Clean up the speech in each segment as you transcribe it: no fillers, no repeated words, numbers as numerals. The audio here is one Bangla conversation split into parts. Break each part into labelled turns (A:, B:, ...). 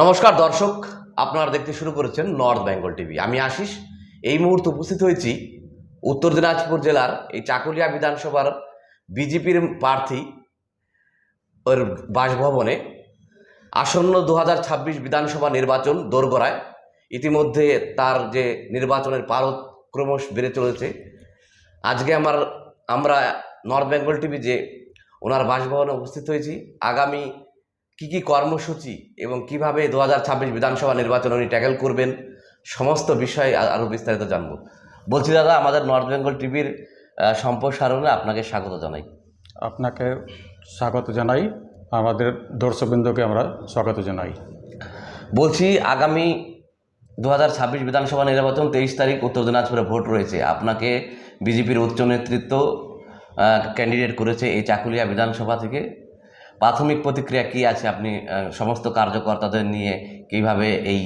A: নমস্কার দর্শক, আপনারা দেখতে শুরু করেছেন নর্থ বেঙ্গল টিভি। আমি আশিস। এই মুহূর্তে উপস্থিত হয়েছি উত্তর দিনাজপুর জেলার এই চাকুলিয়া বিধানসভার বিজেপির প্রার্থী ওর বাসভবনে। আসন্ন 2026 বিধানসভা নির্বাচন দোরগোড়ায়। ইতিমধ্যে তার যে নির্বাচনের পারদ ক্রমশ বেড়ে চলেছে। আজকে আমরা নর্থ বেঙ্গল টিভি যে ওনার বাসভবনে উপস্থিত হয়েছি, আগামী কি কর্মসূচি এবং কিভাবে 2026 বিধানসভা নির্বাচন উনি ট্যাকেল করবেন, সমস্ত বিষয়ে আরও বিস্তারিত জানব। বলছি দাদা, আমাদের নর্থ বেঙ্গল টিভির সম্প্রসারণে আপনাকে স্বাগত জানাই।
B: আপনাকে স্বাগত জানাই, আমাদের দর্শকবৃন্দকে আমরা স্বাগত জানাই।
A: বলছি, আগামী 2026 বিধানসভা নির্বাচন 23 তারিখ উত্তর দিনাজপুরে ভোট রয়েছে। আপনাকে বিজেপির উচ্চ নেতৃত্ব ক্যান্ডিডেট করেছে এই চাকুলিয়া বিধানসভা থেকে। প্রাথমিক প্রতিক্রিয়া কী আছে? আপনি সমস্ত কার্যকর্তাদের নিয়ে কীভাবে এই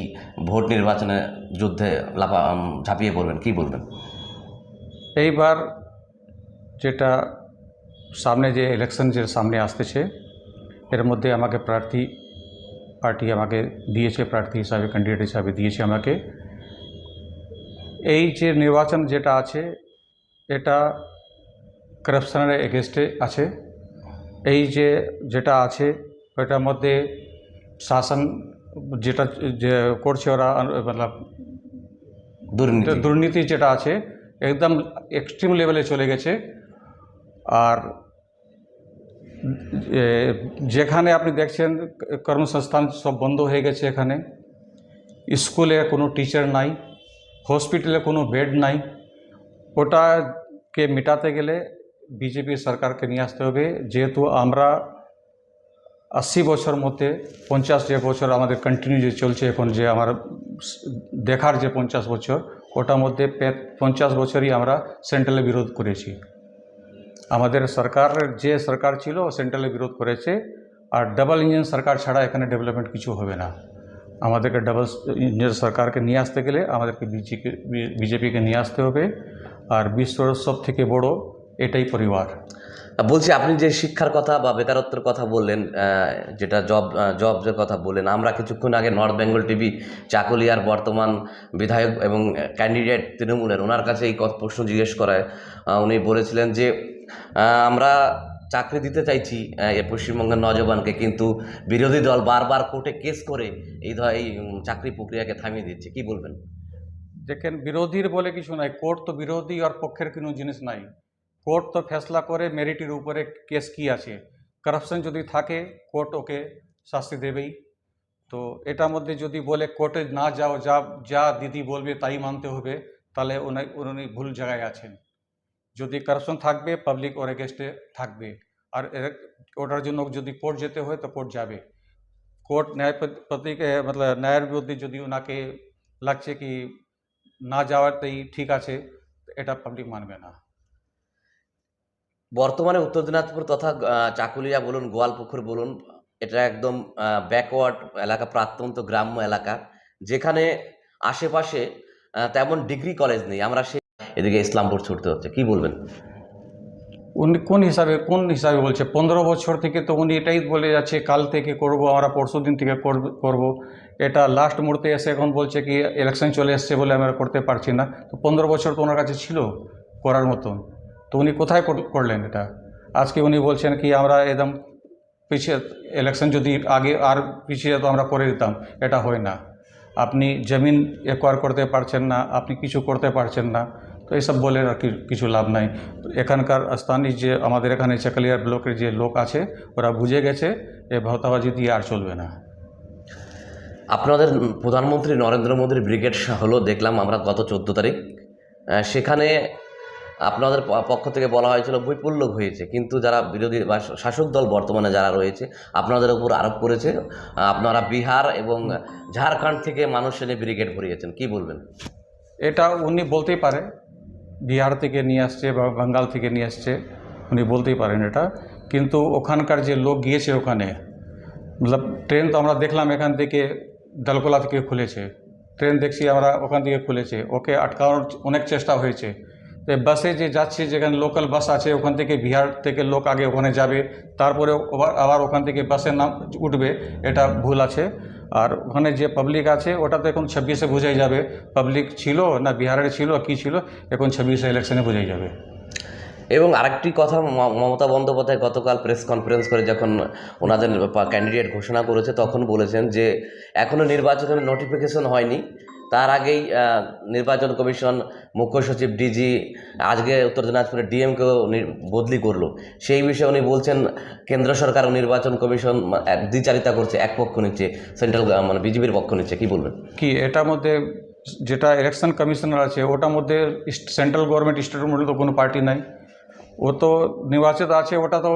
A: ভোট নির্বাচনে যুদ্ধে ঝাঁপিয়ে পড়বেন, কী বলবেন?
B: এইবার যেটা সামনে যে ইলেকশন যে সামনে আসতেছে, এর মধ্যে আমাকে পার্টি আমাকে দিয়েছে, প্রার্থী হিসাবে ক্যান্ডিডেট হিসাবে দিয়েছে আমাকে। এই যে নির্বাচন যেটা আছে, এটা করাপশনের এগেনস্টে আছে। এই যেটা আছে ওইটার মধ্যে শাসন যেটা যে করছে ওরা, মতলব দুর্নীতি যেটা আছে একদম এক্সট্রিম লেভেলে চলে গেছে। আর যেখানে আপনি দেখছেন কর্মসংস্থান সব বন্ধ হয়ে গেছে, এখানে স্কুলে কোনো টিচার নাই, হসপিটালে কোনো বেড নাই। ওটাকে মেটাতে গেলে বিজেপি সরকারকে নিয়ে আসতে হবে। যেহেতু আমরা 80 বছর মধ্যে 50 যে বছর আমাদের কন্টিনিউ যে চলছে এখন, যে আমার দেখার যে 50 বছর, ওটার মধ্যে 50 বছরই আমরা সেন্ট্রালে বিরোধ করেছি। আমাদের সরকারের যে সরকার ছিল সেন্ট্রালে বিরোধ করেছে। আর ডাবল ইঞ্জিন সরকার ছাড়া এখানে ডেভেলপমেন্ট কিছু হবে না। আমাদেরকে ডাবল ইঞ্জিন সরকারকে নিয়ে আসতে গেলে আমাদেরকে বিজেপিকে নিয়ে আসতে হবে। আর বিশ্বের সব থেকে বড় এটাই পরিবার।
A: বলছি, আপনি যে শিক্ষার কথা বা বেকারত্বের কথা বললেন, যেটা জবের কথা বললেন, আমরা কিছুক্ষণ আগে নর্থ বেঙ্গল টিভি চাকুলিয়ার বর্তমান বিধায়ক এবং ক্যান্ডিডেট তৃণমূলের, ওনার কাছে এই প্রশ্ন জিজ্ঞেস করায় উনি বলেছিলেন যে আমরা চাকরি দিতে চাইছি পশ্চিমবঙ্গের নজওয়ানকে, কিন্তু বিরোধী দল বারবার কোর্টে কেস করে এই চাকরি প্রক্রিয়াকে থামিয়ে দিচ্ছে। কি বলবেন?
B: দেখেন, বিরোধীর বলে কিছু নাই। কোর্ট তো বিরোধী আর পক্ষের কোনো জিনিস নাই। কোর্ট তো ফেসলা করে মেরিটের উপরে কেস কি আছে। করাপশন যদি থাকে কোর্ট ওকে শাস্তি দেবেই। তো এটার মধ্যে যদি বলে কোর্টে না যাও, যা দিদি বলবে তাই মানতে হবে, তাহলে উনি ভুল জায়গায় আছেন। যদি করাপশন থাকবে, পাবলিক ওর এগেস্টে থাকবে। আর ওটার জন্য যদি কোর্ট যেতে হয় তো কোর্ট যাবে। কোর্ট ন্যায়ের বিরুদ্ধে যদি ওনাকে লাগছে কি না যাওয়াতেই ঠিক আছে, এটা পাবলিক মানবে না।
A: বর্তমানে উত্তর দিনাজপুর তথা চাকুলিয়া বলুন, গোয়ালপুকুর বলুন, এটা একদম ব্যাকওয়ার্ড এলাকা, প্রত্যন্ত গ্রাম্য এলাকা, যেখানে আশেপাশে তেমন ডিগ্রি কলেজ নেই। আমরা এদিকে ইসলামপুর ছুটতে হচ্ছে। কি বলবেন?
B: উনি কোন হিসাবে বলছে? 15 বছর থেকে তো উনি এটাই বলে যাচ্ছে কাল থেকে করব, আমরা পরশু দিন থেকে করব। এটা লাস্ট মুহূর্তে এসে এখন বলছে কি ইলেকশন চলে এসছে বলে আমরা করতে পারছি না। তো 15 বছর তো ওনার কাছে ছিল করার মতন, তো উনি কোথায় করলেন এটা? আজকে উনি বলছেন কি আমরা একদম পিছিয়ে, ইলেকশন যদি আগে আর পিছিয়ে যেত আমরা করে দিতাম। এটা হয় না। আপনি জমিন একোয়ার করতে পারছেন না, আপনি কিছু করতে পারছেন না, তো এইসব বলে আর কিছু লাভ নাই। এখানকার স্থানীয় যে আমাদের এখানে চাকুলিয়া ব্লকের যে লোক আছে, ওরা বুঝে গেছে এ ভাওতাবাজি দিয়ে আর চলবে না।
A: আপনাদের প্রধানমন্ত্রী নরেন্দ্র মোদীর ব্রিগেড হলো, দেখলাম আমরা গত 14 তারিখ। সেখানে আপনাদের পক্ষ থেকে বলা হয়েছিল বৈপ্লব হয়েছে, কিন্তু যারা বিরোধী বা শাসক দল বর্তমানে যারা রয়েছে আপনাদের উপর আরোপ করেছে আপনারা বিহার এবং ঝাড়খণ্ড থেকে মানুষ এনে ব্রিগেড ভরিয়েছেন। কি বলবেন?
B: এটা উনি বলতেই পারে, বিহার থেকে নিয়ে আসছে বা বেঙ্গল থেকে নিয়ে আসছে, উনি বলতেই পারেন এটা। কিন্তু ওখানকার যে লোক গিয়েছে ওখানে, মতলব ট্রেন তো আমরা দেখলাম এখান থেকে দলকোলা থেকে খুলেছে, ট্রেন দেখছি আমরা ওখান থেকে খুলেছে। ওকে আটকানোর অনেক চেষ্টা হয়েছে, তো বাসে যে যাচ্ছে, যেখানে লোকাল বাস আছে ওখান থেকে বিহার থেকে লোক আগে ওখানে যাবে, তারপরে আবার ওখান থেকে বাসের নাম উঠবে, এটা ভুল আছে। আর ওখানে যে পাবলিক আছে ওটা তো এখন 26-এ বোঝাই যাবে পাবলিক ছিল না বিহারের ছিল কি ছিল, এখন 26-এ ইলেকশনে বোঝাই যাবে।
A: এবং আরেকটি কথা, মমতা বন্দ্যোপাধ্যায় গতকাল প্রেস কনফারেন্স করে যখন ওনাদের ক্যান্ডিডেট ঘোষণা করেছে তখন বলেছেন যে এখনও নির্বাচনের নোটিফিকেশন হয়নি, তার আগেই নির্বাচন কমিশন, মুখ্য সচিব, ডিজি, আজকে উত্তর দিনাজপুরের ডিএমকেও বদলি করলো। সেই বিষয়ে উনি বলছেন কেন্দ্র সরকার নির্বাচন কমিশন দ্বিচারিতা করছে, এক পক্ষ নিচ্ছে, সেন্ট্রাল মানে বিজেপির পক্ষ নিচ্ছে, কি বলবেন?
B: কি এটার মধ্যে যেটা ইলেকশন কমিশনার আছে ওটার মধ্যে সেন্ট্রাল গভর্নমেন্ট, স্টেটের মধ্যে তো কোনো পার্টি নাই, ও তো নির্বাচিত আছে, ওটা তো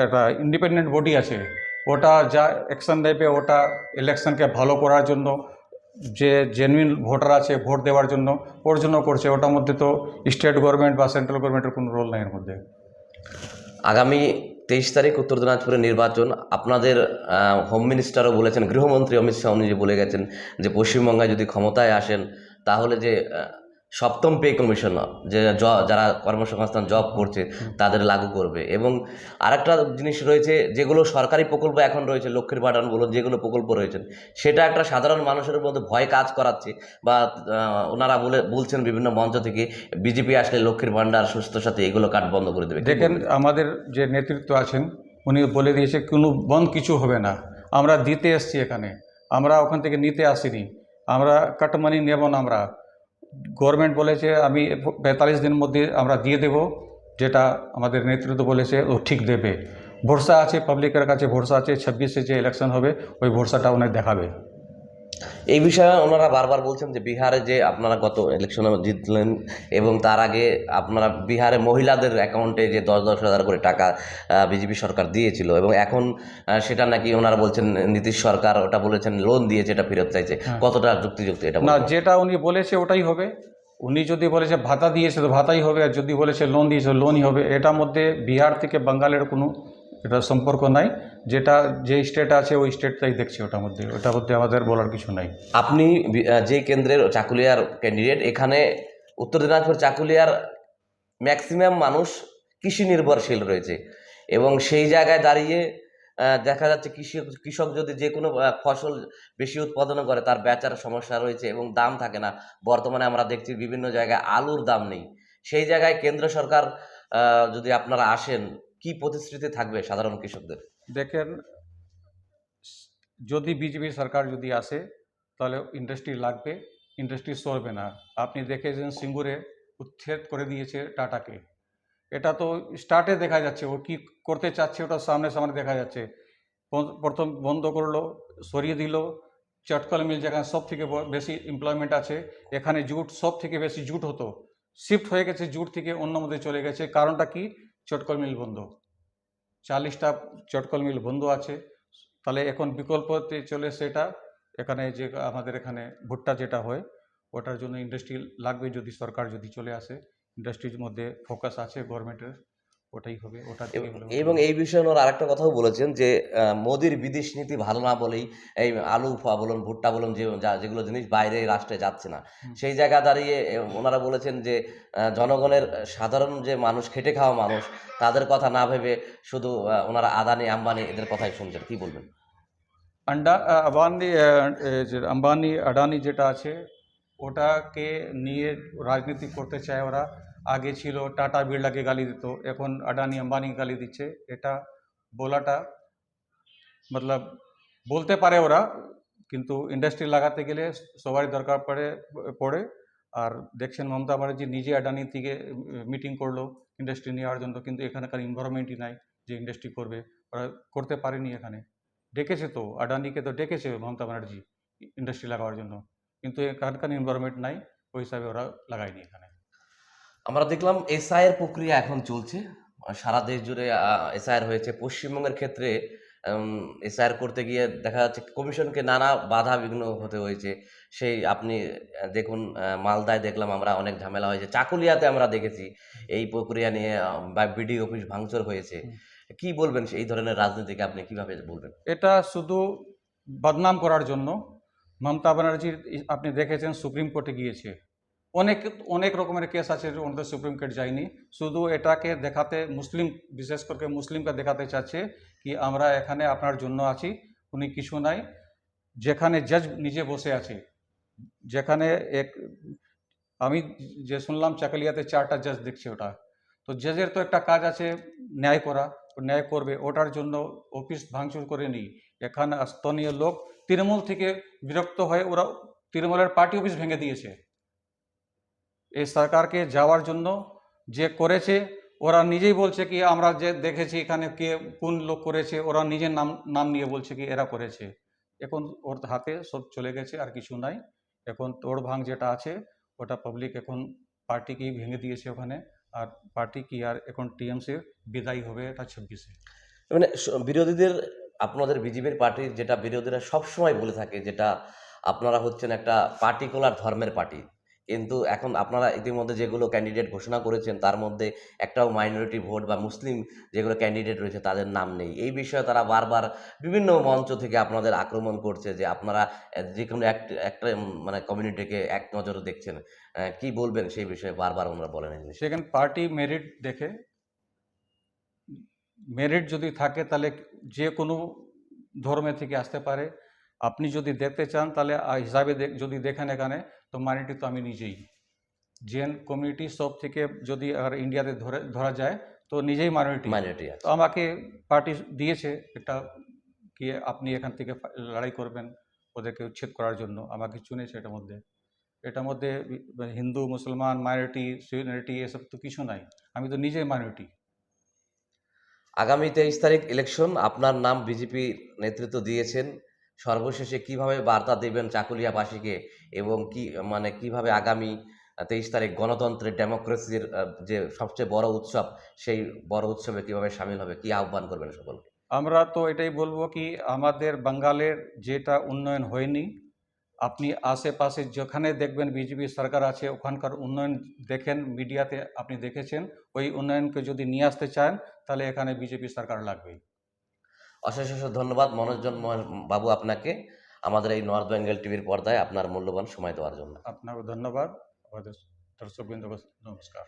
B: একটা ইন্ডিপেন্ডেন্ট বডি আছে, ওটা যা অ্যাকশন নেবে ওটা ইলেকশনকে ভালো করার জন্য, যে জেনুইন ভোটার আছে ভোট দেওয়ার জন্য, ওর জন্য করছে। ওটার মধ্যে তো স্টেট গভর্নমেন্ট বা সেন্ট্রাল গভর্নমেন্টের কোনো রোল নাই এর মধ্যে।
A: আগামী 23 তারিখ উত্তর দিনাজপুরের নির্বাচন, আপনাদের হোম মিনিস্টারও বলেছেন, গৃহমন্ত্রী অমিত শাহ উনি যে বলে গেছেন যে পশ্চিমবঙ্গে যদি ক্ষমতায় আসেন তাহলে যে সপ্তম পে কমিশন, যে যারা কর্মসংস্থান জব করছে তাদের লাগু করবে। এবং আরেকটা জিনিস রয়েছে, যেগুলো সরকারি প্রকল্প এখন রয়েছে, লক্ষ্মীর ভাণ্ডার বলুন, যেগুলো প্রকল্প রয়েছে সেটা একটা সাধারণ মানুষের মধ্যে ভয় কাজ করাচ্ছে, বা ওনারা বলছেন বিভিন্ন মঞ্চ থেকে বিজেপি আসলে লক্ষ্মীর ভাণ্ডার, সুস্থ সাথী এগুলো কাট বন্ধ করে দেবে।
B: দেখেন আমাদের যে নেতৃত্ব আছেন উনি বলে দিয়েছে কোনো বন্ধ কিছু হবে না, আমরা দিতে এসছি এখানে, আমরা ওখান থেকে নিতে আসিনি, আমরা কাটমানি নেব না। আমরা গভর্নমেন্ট বলেছে আমি 45 দিনের মধ্যে আমরা দিয়ে দেব, যেটা আমাদের নেতৃত্ব বলেছে ও ঠিক দেবে। ভরসা আছে, পাবলিকের কাছে ভরসা আছে, 26-এ যে ইলেকশন হবে ওই ভরসাটা ওনার দেখাবে।
A: এই বিষয়ে ওনারা বারবার বলছেন যে বিহারে যে আপনারা গত ইলেকশনে জিতলেন এবং তার আগে আপনারা বিহারে মহিলাদের অ্যাকাউন্টে যে 10-10 হাজার করে টাকা বিজেপি সরকার দিয়েছিল, এবং এখন সেটা নাকি ওনারা বলছেন নীতিশ সরকার ওটা বলেছেন লোন দিয়েছে, এটা ফেরত চাইছে। কতটা যুক্তিযুক্ত এটা?
B: না, যেটা উনি বলেছে ওটাই হবে। উনি যদি বলেছে ভাতা দিয়েছে তো ভাতাই হবে, আর যদি বলেছে লোন দিয়েছে লোনই হবে। এটার মধ্যে বিহার থেকে বাঙালের কোনো এটা সম্পর্ক নাই, যেটা যে স্টেট আছে ওই স্টেটটাই দেখছে, ওটার মধ্যে আমাদের বলার কিছু নাই।
A: আপনি যে কেন্দ্রের চাকুলিয়ার ক্যান্ডিডেট, এখানে উত্তর দিনাজপুর চাকুলিয়ার ম্যাক্সিমাম মানুষ কৃষি নির্ভরশীল রয়েছে, এবং সেই জায়গায় দাঁড়িয়ে দেখা যাচ্ছে কৃষক যদি যে কোনো ফসল বেশি উৎপাদন করে তার বেচার সমস্যা রয়েছে এবং দাম থাকে না। বর্তমানে আমরা দেখছি বিভিন্ন জায়গায় আলুর দাম নেই। সেই জায়গায় কেন্দ্র সরকার যদি আপনারা আসেন, কি প্রতিশ্রুতি থাকবে সাধারণ কৃষকদের?
B: দেখেন, যদি বিজেপি সরকার যদি আসে তাহলে ইন্ডাস্ট্রি লাগবে, ইন্ডাস্ট্রি চলবে না। আপনি দেখেছেন সিঙ্গুরে উচ্ছেদ করে দিয়েছে টাটাকে, এটা তো স্টার্টে দেখা যাচ্ছে ও কি করতে চাচ্ছে, ওটা সামনে সামনে দেখা যাচ্ছে। প্রথম বন্ধ করলো, সরিয়ে দিল চটকল মিল, যেখানে সব থেকে বেশি এমপ্লয়মেন্ট আছে, এখানে জুট সব থেকে বেশি জুট হতো, শিফট হয়ে গেছে জুট থেকে অন্য মধ্যে চলে গেছে। কারণটা কি? চটকল মিল বন্ধ, 40টা চটকল মিল বন্ধ আছে। তাহলে এখন বিকল্পতে চলে সেটা, এখানে যে আমাদের এখানে ভুট্টা যেটা হয় ওটার জন্য ইন্ডাস্ট্রি লাগবে। যদি সরকার যদি চলে আসে, ইন্ডাস্ট্রির মধ্যে ফোকাস আছে গভর্নমেন্টের, ওটাই হবে, ওটা থেকে হলে।
A: এবং এই বিষয়ে ওনারা আরেকটা কথাও বলেছেন যে মোদির বিদেশ নীতি ভালো না বলেই এই আলু বলুন, ভুট্টা বলুন, যেগুলো জিনিস বাইরে রাষ্ট্রে যাচ্ছে না, সেই জায়গা দাঁড়িয়ে ওনারা বলেছেন যে জনগণের, সাধারণ যে মানুষ, খেটে খাওয়া মানুষ, তাদের কথা না ভেবে শুধু ওনারা আদানি আম্বানি এদের কথাই শুনছেন, কি বলবেন?
B: আম্বানি আদানি যেটা আছে ওটাকে নিয়ে রাজনীতি করতে চায় ওরা। আগে ছিল টাটা বিড়লাকে গালি দিত, এখন আদানি আম্বানি গালি দিচ্ছে। এটা বলাটা মতলব বলতে পারে ওরা, কিন্তু ইন্ডাস্ট্রি লাগাতে গেলে সবারই দরকার পড়ে। আর দেখছেন মমতা ব্যানার্জি নিজে আদানি থেকে মিটিং করলো ইন্ডাস্ট্রি নেওয়ার জন্য, কিন্তু এখানকার এনভায়রনমেন্টই নাই যে ইন্ডাস্ট্রি করবে। ওরা করতে পারেনি। এখানে ডেকেছে তো, আদানিকে তো ডেকেছে মমতা ব্যানার্জি ইন্ডাস্ট্রি লাগানোর জন্য, কিন্তু এখানকার এনভায়রনমেন্ট নাই, ওই হিসাবে ওরা লাগায়নি এখানে।
A: আমরা দেখলাম এসআইয়ের প্রক্রিয়া এখন চলছে, সারা দেশ জুড়ে এসআইআর হয়েছে। পশ্চিমবঙ্গের ক্ষেত্রে এসআইআর করতে গিয়ে দেখা যাচ্ছে কমিশনকে নানা বাধা বিঘ্ন হতে হয়েছে। সেই আপনি দেখুন, মালদায় দেখলাম আমরা অনেক ঝামেলা হয়েছে, চাকুলিয়াতে আমরা দেখেছি এই প্রক্রিয়া নিয়ে বা বিডিও অফিস ভাঙচুর হয়েছে। কি বলবেন এই ধরনের রাজনীতিকে, আপনি কিভাবে বলবেন?
B: এটা শুধু বদনাম করার জন্য। মমতা ব্যানার্জি আপনি দেখেছেন সুপ্রিম কোর্টে গিয়েছে, অনেক অনেক রকমের কেস আছে ওনাদের সুপ্রিম কোর্ট যায়নি, শুধু এটাকে দেখাতে মুসলিম, বিশেষ করে মুসলিমকে দেখাতে চাচ্ছে কি আমরা এখানে আপনার জন্য আছি, উনি কিছু নাই। যেখানে জাজ নিজে বসে আছে, যেখানে এক আমি যে শুনলাম চাকুলিয়াতে 4টা জাজ দেখছে ওটা, তো জাজের তো একটা কাজ আছে ন্যায় করা, ও ন্যায় করবে, ওটার জন্য অফিস ভাঙচুর করে নি। এখানে স্থানীয় লোক তৃণমূল থেকে বিরক্ত হয়ে ওরা তৃণমূলের পার্টি অফিস ভেঙে দিয়েছে এই সরকারকে যাওয়ার জন্য। যে করেছে ওরা নিজেই বলছে কি আমরা যে দেখেছি এখানে কে কোন লোক করেছে, ওরা নিজের নাম নাম নিয়ে বলছে কি এরা করেছে। এখন ওর হাতে সব চলে গেছে, আর কিছু নাই। এখন তোড় ভাঙ যেটা আছে ওটা পাবলিক এখন পার্টিকেই ভেঙে দিয়েছে ওখানে, আর পার্টি কি আর এখন টিএমসির বিদায় হবে এটা 26-এ।
A: মানে বিরোধীদের, আপনাদের বিজেপির পার্টির যেটা বিরোধীরা সবসময় বলে থাকে, যেটা আপনারা হচ্ছেন একটা পার্টিকুলার ধর্মের পার্টি, কিন্তু এখন আপনারা ইতিমধ্যে যেগুলো ক্যান্ডিডেট ঘোষণা করেছেন তার মধ্যে একটাও মাইনরিটি ভোট বা মুসলিম যেগুলো ক্যান্ডিডেট রয়েছে তাদের নাম নেই। এই বিষয়ে তারা বারবার বিভিন্ন মঞ্চ থেকে আপনাদের আক্রমণ করছে যে আপনারা যে কোনো একটা মানে কমিউনিটিকে এক নজরে দেখছেন। কি বলবেন সেই বিষয়ে? বারবার ওনারা বলেন এই জিনিস।
B: সেখানে পার্টি মেরিট দেখে, মেরিট যদি থাকে তাহলে যে কোনো ধর্মে থেকে আসতে পারে। আপনি যদি দেখতে চান তাহলে হিসাবে যদি দেখেন এখানে, তো মাইনরিটি তো আমি নিজেই, জেন কমিউনিটি সব থেকে যদি আর ইন্ডিয়াতে ধরা যায় তো নিজেই মাইনরিটি।
A: মাইনরিটি
B: তো আমাকে পার্টি দিয়েছে একটা কি আপনি এখান থেকে লড়াই করবেন ওদেরকে উচ্ছেদ করার জন্য, আমাকে চুনেছে। এটার মধ্যে হিন্দু মুসলমান মাইনরিটি সিনিয়রিটি এসব তো কিছু নাই, আমি তো নিজেই মাইনরিটি।
A: আগামী 23 তারিখ ইলেকশন, আপনার নাম বিজেপি নেতৃত্ব দিয়েছেন। সর্বশেষে কিভাবে বার্তা দেবেন চাকুলিয়াবাসীকে, এবং কি মানে কিভাবে আগামী 23 তারিখ গণতন্ত্রের ডেমোক্রেসির যে সবচেয়ে বড় উৎসব, সেই বড় উৎসবে কিভাবে সামিল হবে, কি আহ্বান করবেন সকলকে?
B: আমরা তো এটাই বলবো কি আমাদের বাঙ্গালের যেটা উন্নয়ন হয়নি, আপনি আশেপাশে যেখানে দেখবেন বিজেপি সরকার আছে ওখানকার উন্নয়ন দেখেন, মিডিয়াতে আপনি দেখেছেন। ওই উন্নয়নকে যদি নিয়ে আসতে চান তাহলে এখানে বিজেপি সরকার লাগবেই।
A: অশেষ অশেষ ধন্যবাদ মনোরঞ্জন বাবু আপনাকে, আমাদের এই নর্থ বেঙ্গল টিভির পর্দায় আপনার মূল্যবান সময় দেওয়ার জন্য।
B: আপনাকে ধন্যবাদ। আমাদের দর্শকবৃন্দ নমস্কার।